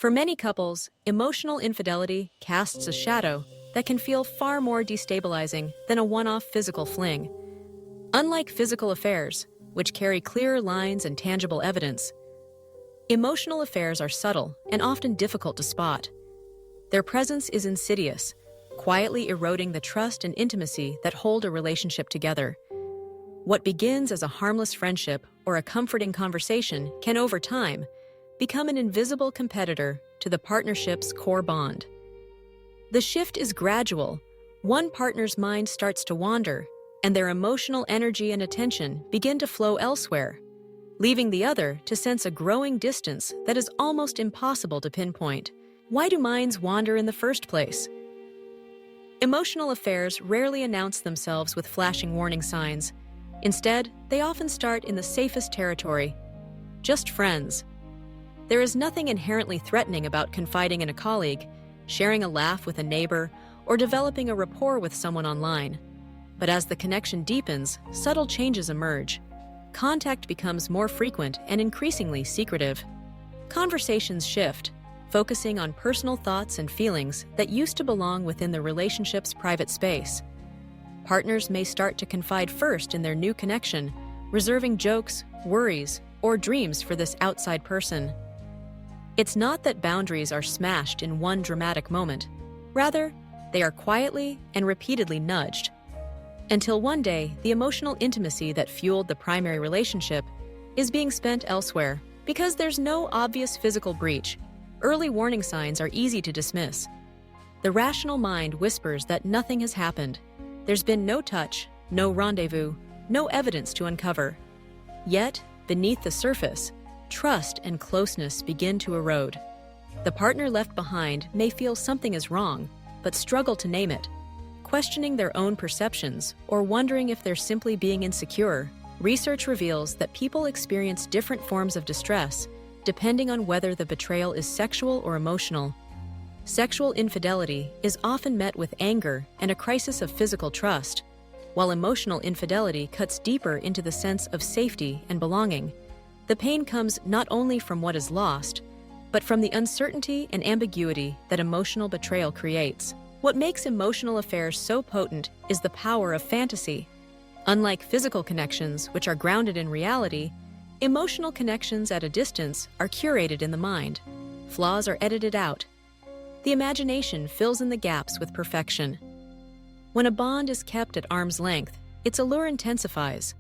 For many couples, emotional infidelity casts a shadow that can feel far more destabilizing than a one-off physical fling. Unlike physical affairs, which carry clearer lines and tangible evidence, emotional affairs are subtle and often difficult to spot. Their presence is insidious, quietly eroding the trust and intimacy that hold a relationship together. What begins as a harmless friendship or a comforting conversation can, over time, become an invisible competitor to the partnership's core bond. The shift is gradual. One partner's mind starts to wander, and their emotional energy and attention begin to flow elsewhere, leaving the other to sense a growing distance that is almost impossible to pinpoint. Why do minds wander in the first place? Emotional affairs rarely announce themselves with flashing warning signs. Instead, they often start in the safest territory, just friends. There is nothing inherently threatening about confiding in a colleague, sharing a laugh with a neighbor, or developing a rapport with someone online. But as the connection deepens, subtle changes emerge. Contact becomes more frequent and increasingly secretive. Conversations shift, focusing on personal thoughts and feelings that used to belong within the relationship's private space. Partners may start to confide first in their new connection, reserving jokes, worries, or dreams for this outside person. It's not that boundaries are smashed in one dramatic moment. Rather, they are quietly and repeatedly nudged, until one day the emotional intimacy that fueled the primary relationship is being spent elsewhere. Because there's no obvious physical breach, early warning signs are easy to dismiss. The rational mind whispers that nothing has happened. There's been no touch, no rendezvous, no evidence to uncover. Yet, beneath the surface, trust and closeness begin to erode. The partner left behind may feel something is wrong, but struggle to name it, questioning their own perceptions or wondering if they're simply being insecure. Research reveals that people experience different forms of distress depending on whether the betrayal is sexual or emotional. Sexual infidelity is often met with anger and a crisis of physical trust, while emotional infidelity cuts deeper into the sense of safety and belonging. The pain comes not only from what is lost, but from the uncertainty and ambiguity that emotional betrayal creates. What makes emotional affairs so potent is the power of fantasy. Unlike physical connections, which are grounded in reality, emotional connections at a distance are curated in the mind. Flaws are edited out. The imagination fills in the gaps with perfection. When a bond is kept at arm's length, its allure intensifies.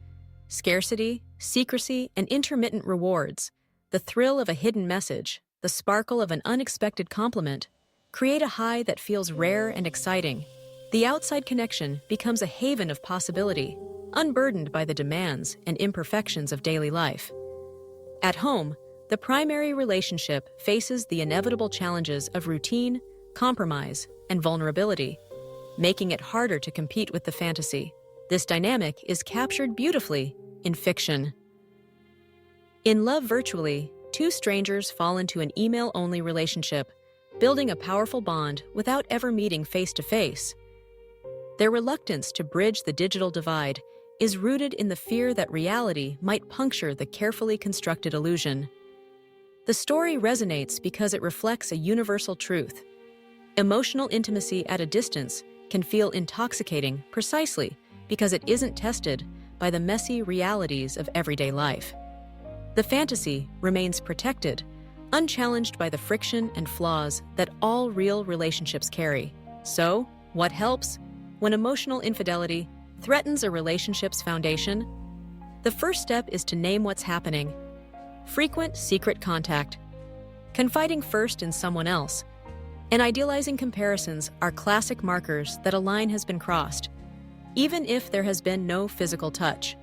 Scarcity, secrecy, and intermittent rewards, the thrill of a hidden message, the sparkle of an unexpected compliment, create a high that feels rare and exciting. The outside connection becomes a haven of possibility, unburdened by the demands and imperfections of daily life. At home, the primary relationship faces the inevitable challenges of routine, compromise, and vulnerability, making it harder to compete with the fantasy. This dynamic is captured beautifully in fiction. In Love Virtually, two strangers fall into an email-only relationship, building a powerful bond without ever meeting face-to-face. Their reluctance to bridge the digital divide is rooted in the fear that reality might puncture the carefully constructed illusion. The story resonates because it reflects a universal truth. Emotional intimacy at a distance can feel intoxicating precisely because it isn't tested by the messy realities of everyday life. The fantasy remains protected, unchallenged by the friction and flaws that all real relationships carry. So, what helps? When emotional infidelity threatens a relationship's foundation, the first step is to name what's happening. Frequent secret contact, confiding first in someone else, and idealizing comparisons are classic markers that a line has been crossed, even if there has been no physical touch.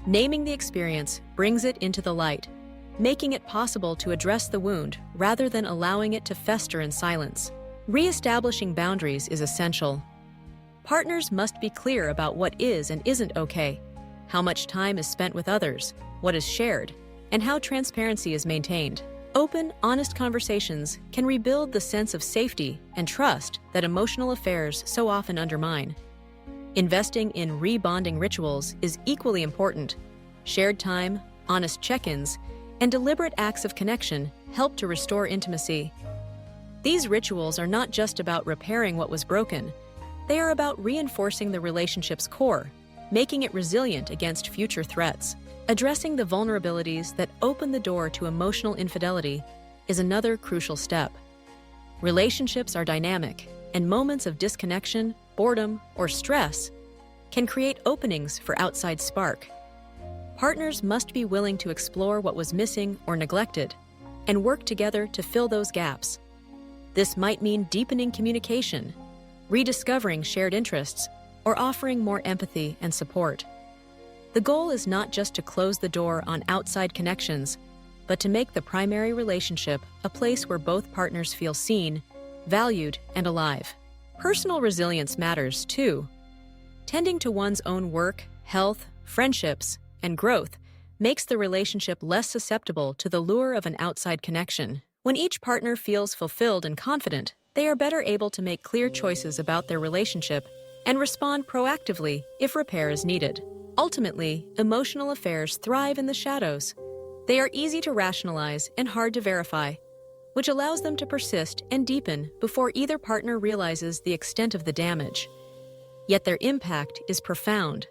Naming the experience brings it into the light, making it possible to address the wound rather than allowing it to fester in silence. Re-establishing boundaries is essential. Partners must be clear about what is and isn't okay, how much time is spent with others, what is shared, and how transparency is maintained. Open, honest conversations can rebuild the sense of safety and trust that emotional affairs so often undermine. Investing in rebonding rituals is equally important. Shared time, honest check-ins, and deliberate acts of connection help to restore intimacy. These rituals are not just about repairing what was broken, they are about reinforcing the relationship's core, making it resilient against future threats. Addressing the vulnerabilities that open the door to emotional infidelity is another crucial step. Relationships are dynamic, and moments of disconnection, boredom, or stress can create openings for outside spark. Partners must be willing to explore what was missing or neglected and work together to fill those gaps. This might mean deepening communication, rediscovering shared interests, or offering more empathy and support. The goal is not just to close the door on outside connections, but to make the primary relationship a place where both partners feel seen, valued, and alive. Personal resilience matters, too. Tending to one's own work, health, friendships, and growth makes the relationship less susceptible to the lure of an outside connection. When each partner feels fulfilled and confident, they are better able to make clear choices about their relationship and respond proactively if repair is needed. Ultimately, emotional affairs thrive in the shadows. They are easy to rationalize and hard to verify, which allows them to persist and deepen before either partner realizes the extent of the damage. Yet their impact is profound.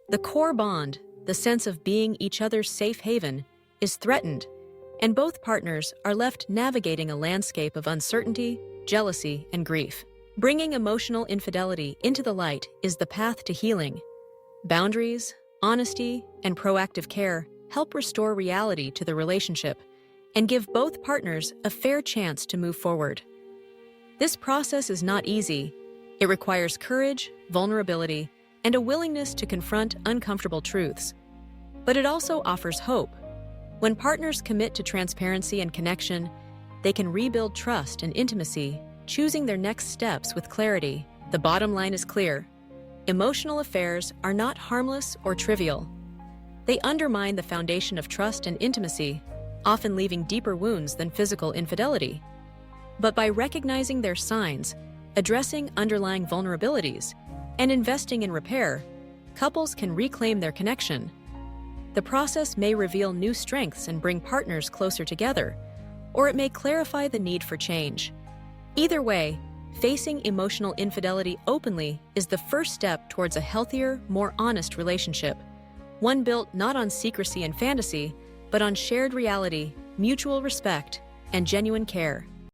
The core bond, the sense of being each other's safe haven, is threatened, and both partners are left navigating a landscape of uncertainty, jealousy, and grief. Bringing emotional infidelity into the light is the path to healing. Boundaries, honesty, and proactive care help restore reality to the relationship and give both partners a fair chance to move forward. This process is not easy. It requires courage, vulnerability, and a willingness to confront uncomfortable truths. But it also offers hope. When partners commit to transparency and connection, they can rebuild trust and intimacy, choosing their next steps with clarity. The bottom line is clear. Emotional affairs are not harmless or trivial. They undermine the foundation of trust and intimacy, often leaving deeper wounds than physical infidelity. But by recognizing their signs, addressing underlying vulnerabilities, and investing in repair, couples can reclaim their connection. The process may reveal new strengths and bring partners closer together, or it may clarify the need for change. Either way, facing emotional infidelity openly is the first step towards a healthier, more honest relationship, one built not on secrecy and fantasy, but on shared reality, mutual respect, and genuine care.